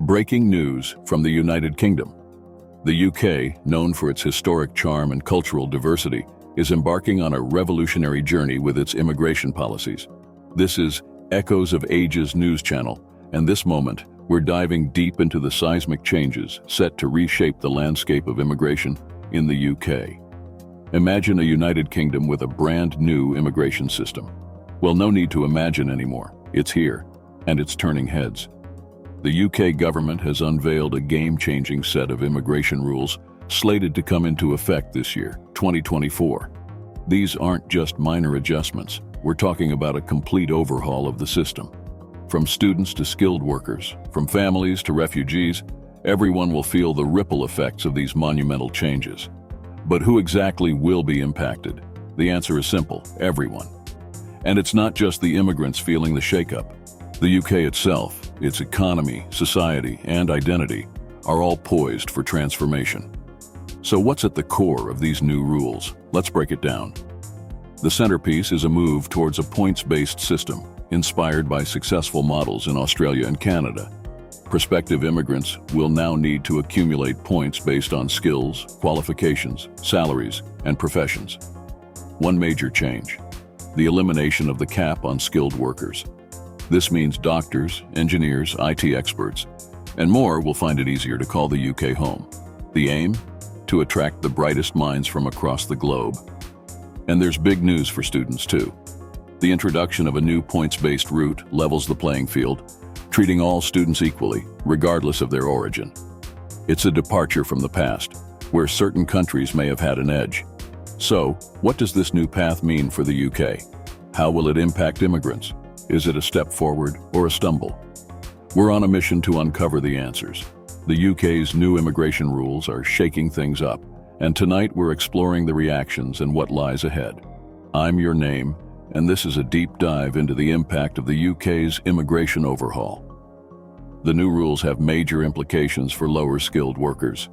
Breaking news from the United Kingdom. The UK, known for its historic charm and cultural diversity, is embarking on a revolutionary journey with its immigration policies. This is Echoes of Ages news channel, and this moment, we're diving deep into the seismic changes set to reshape the landscape of immigration in the UK. Imagine a United Kingdom with a brand new immigration system. Well, no need to imagine anymore. It's here, and it's turning heads. The UK government has unveiled a game-changing set of immigration rules slated to come into effect this year, 2024. These aren't just minor adjustments. We're talking about a complete overhaul of the system. From students to skilled workers, from families to refugees, everyone will feel the ripple effects of these monumental changes. But who exactly will be impacted? The answer is simple: everyone. And it's not just the immigrants feeling the shakeup. The UK itself, its economy, society, and identity are all poised for transformation. So what's at the core of these new rules? Let's break it down. The centerpiece is a move towards a points-based system, inspired by successful models in Australia and Canada. Prospective immigrants will now need to accumulate points based on skills, qualifications, salaries, and professions. One major change: the elimination of the cap on skilled workers. This means doctors, engineers, IT experts, and more will find it easier to call the UK home. The aim? To attract the brightest minds from across the globe. And there's big news for students too. The introduction of a new points-based route levels the playing field, treating all students equally, regardless of their origin. It's a departure from the past, where certain countries may have had an edge. So, what does this new path mean for the UK? How will it impact immigrants? Is it a step forward or a stumble? We're on a mission to uncover the answers. The UK's new immigration rules are shaking things up, and tonight we're exploring the reactions and what lies ahead. I'm Your Name, and this is a deep dive into the impact of the UK's immigration overhaul. The new rules have major implications for lower-skilled workers.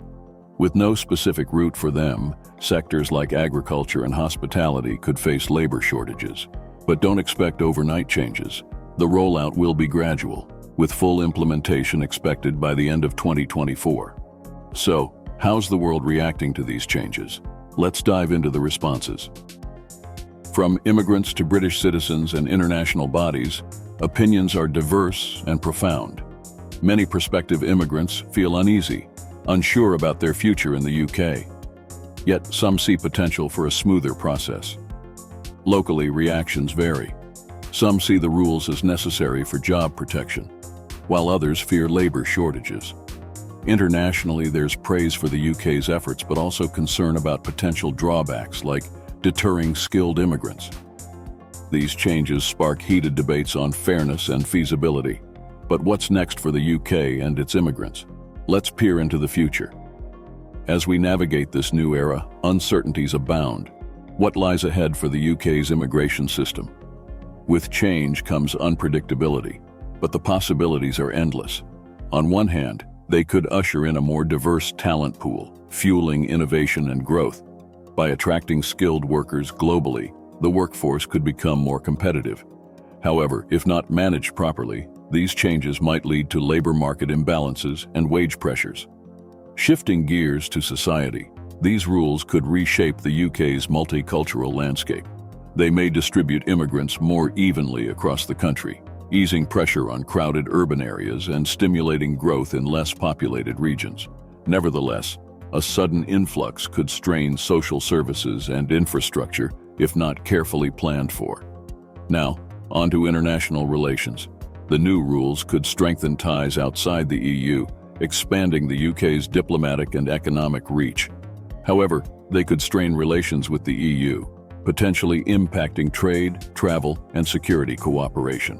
With no specific route for them, sectors like agriculture and hospitality could face labor shortages. But don't expect overnight changes. The rollout will be gradual, with full implementation expected by the end of 2024. So, how's the world reacting to these changes? Let's dive into the responses. From immigrants to British citizens and international bodies, opinions are diverse and profound. Many prospective immigrants feel uneasy, unsure about their future in the UK. Yet some see potential for a smoother process. Locally, reactions vary. Some see the rules as necessary for job protection, while others fear labor shortages. Internationally, there's praise for the UK's efforts, but also concern about potential drawbacks like deterring skilled immigrants. These changes spark heated debates on fairness and feasibility. But what's next for the UK and its immigrants? Let's peer into the future. As we navigate this new era, uncertainties abound. What lies ahead for the UK's immigration system? With change comes unpredictability, but the possibilities are endless. On one hand, they could usher in a more diverse talent pool, fueling innovation and growth. By attracting skilled workers globally, the workforce could become more competitive. However, if not managed properly, these changes might lead to labor market imbalances and wage pressures. Shifting gears to society, these rules could reshape the UK's multicultural landscape. They may distribute immigrants more evenly across the country, easing pressure on crowded urban areas and stimulating growth in less populated regions. Nevertheless, a sudden influx could strain social services and infrastructure if not carefully planned for. Now, on to international relations. The new rules could strengthen ties outside the EU, expanding the UK's diplomatic and economic reach. However, they could strain relations with the EU, potentially impacting trade, travel, and security cooperation.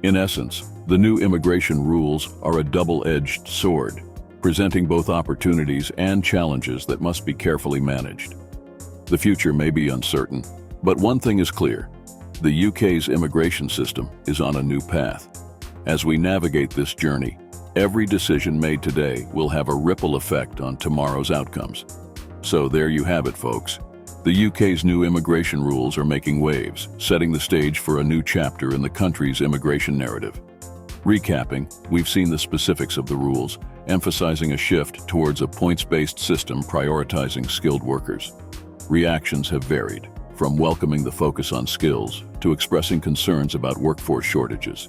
In essence, the new immigration rules are a double-edged sword, presenting both opportunities and challenges that must be carefully managed. The future may be uncertain, but one thing is clear: the UK's immigration system is on a new path. As we navigate this journey, every decision made today will have a ripple effect on tomorrow's outcomes. So there you have it, folks. The UK's new immigration rules are making waves, setting the stage for a new chapter in the country's immigration narrative. Recapping, we've seen the specifics of the rules, emphasizing a shift towards a points-based system prioritizing skilled workers. Reactions have varied, from welcoming the focus on skills to expressing concerns about workforce shortages.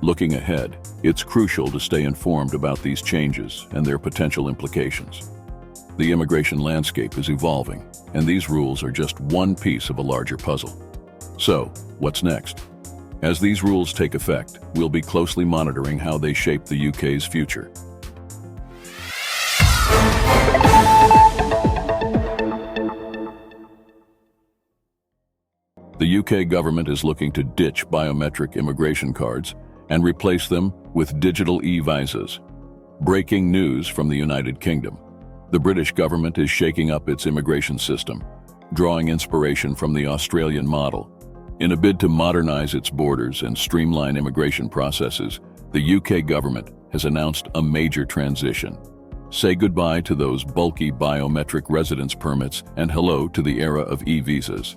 Looking ahead, it's crucial to stay informed about these changes and their potential implications. The immigration landscape is evolving, and these rules are just one piece of a larger puzzle. So, what's next? As these rules take effect, we'll be closely monitoring how they shape the UK's future. The UK government is looking to ditch biometric immigration cards and replace them with digital e-visas. Breaking news from the United Kingdom. The British government is shaking up its immigration system, drawing inspiration from the Australian model. In a bid to modernize its borders and streamline immigration processes, the UK government has announced a major transition. Say goodbye to those bulky biometric residence permits and hello to the era of e-visas.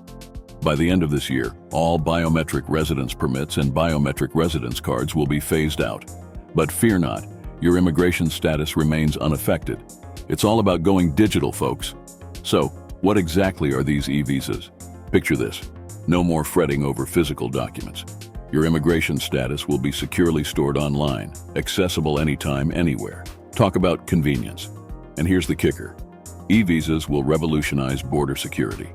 By the end of this year, all biometric residence permits and biometric residence cards will be phased out. But fear not, your immigration status remains unaffected. It's all about going digital, folks. So, what exactly are these e-visas? Picture this. No more fretting over physical documents. Your immigration status will be securely stored online, accessible anytime, anywhere. Talk about convenience. And here's the kicker. E-visas will revolutionize border security.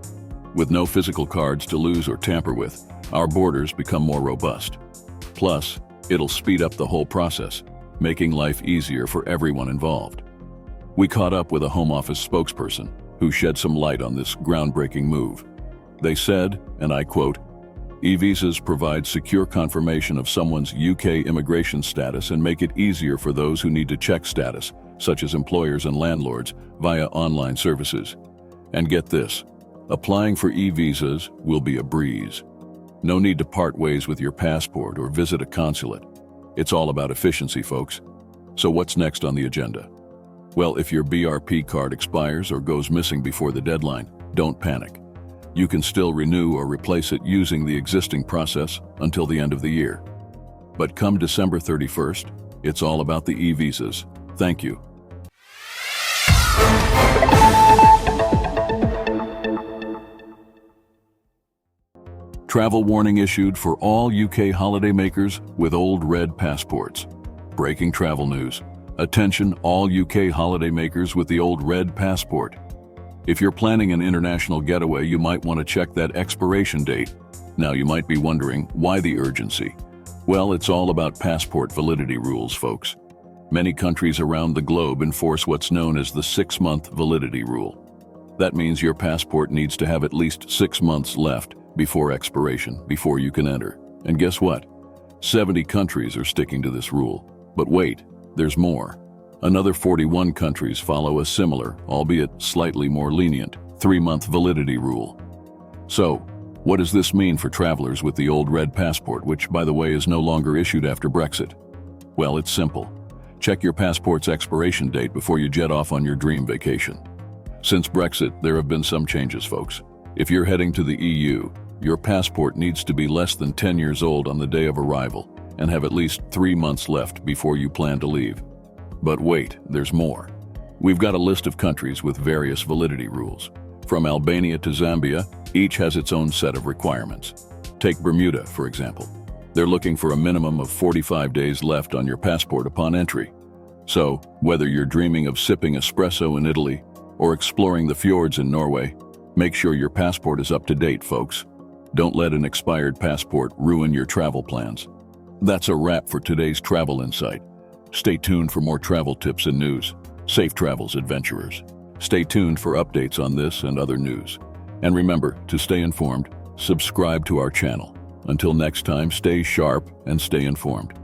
With no physical cards to lose or tamper with, our borders become more robust. Plus, it'll speed up the whole process, making life easier for everyone involved. We caught up with a Home Office spokesperson who shed some light on this groundbreaking move. They said, and I quote, "E-visas provide secure confirmation of someone's UK immigration status and make it easier for those who need to check status, such as employers and landlords, via online services. And get this, applying for e-visas will be a breeze. No need to part ways with your passport or visit a consulate. It's all about efficiency, folks. So what's next on the agenda? Well, if your BRP card expires or goes missing before the deadline, don't panic. You can still renew or replace it using the existing process until the end of the year. But come December 31st, it's all about the e-visas. Thank you. Travel warning issued for all UK holidaymakers with old red passports. Breaking travel news. Attention all UK holidaymakers with the old red passport. If you're planning an international getaway, you might want to check that expiration date. Now you might be wondering, why the urgency? Well, it's all about passport validity rules, folks. Many countries around the globe enforce what's known as the 6-month validity rule. That means your passport needs to have at least 6 months left before expiration, before you can enter. And guess what? 70 countries are sticking to this rule. But wait, there's more. Another 41 countries follow a similar, albeit slightly more lenient, 3-month validity rule. So, what does this mean for travelers with the old red passport, which, by the way, is no longer issued after Brexit? Well, it's simple. Check your passport's expiration date before you jet off on your dream vacation. Since Brexit, there have been some changes, folks. If you're heading to the EU, your passport needs to be less than 10 years old on the day of arrival and have at least 3 months left before you plan to leave. But wait, there's more. We've got a list of countries with various validity rules. From Albania to Zambia, each has its own set of requirements. Take Bermuda, for example. They're looking for a minimum of 45 days left on your passport upon entry. So, whether you're dreaming of sipping espresso in Italy or exploring the fjords in Norway, make sure your passport is up to date, folks. Don't let an expired passport ruin your travel plans. That's a wrap for today's Travel Insight. Stay tuned for more travel tips and news. Safe travels, adventurers. Stay tuned for updates on this and other news. And remember, to stay informed, subscribe to our channel. Until next time, stay sharp and stay informed.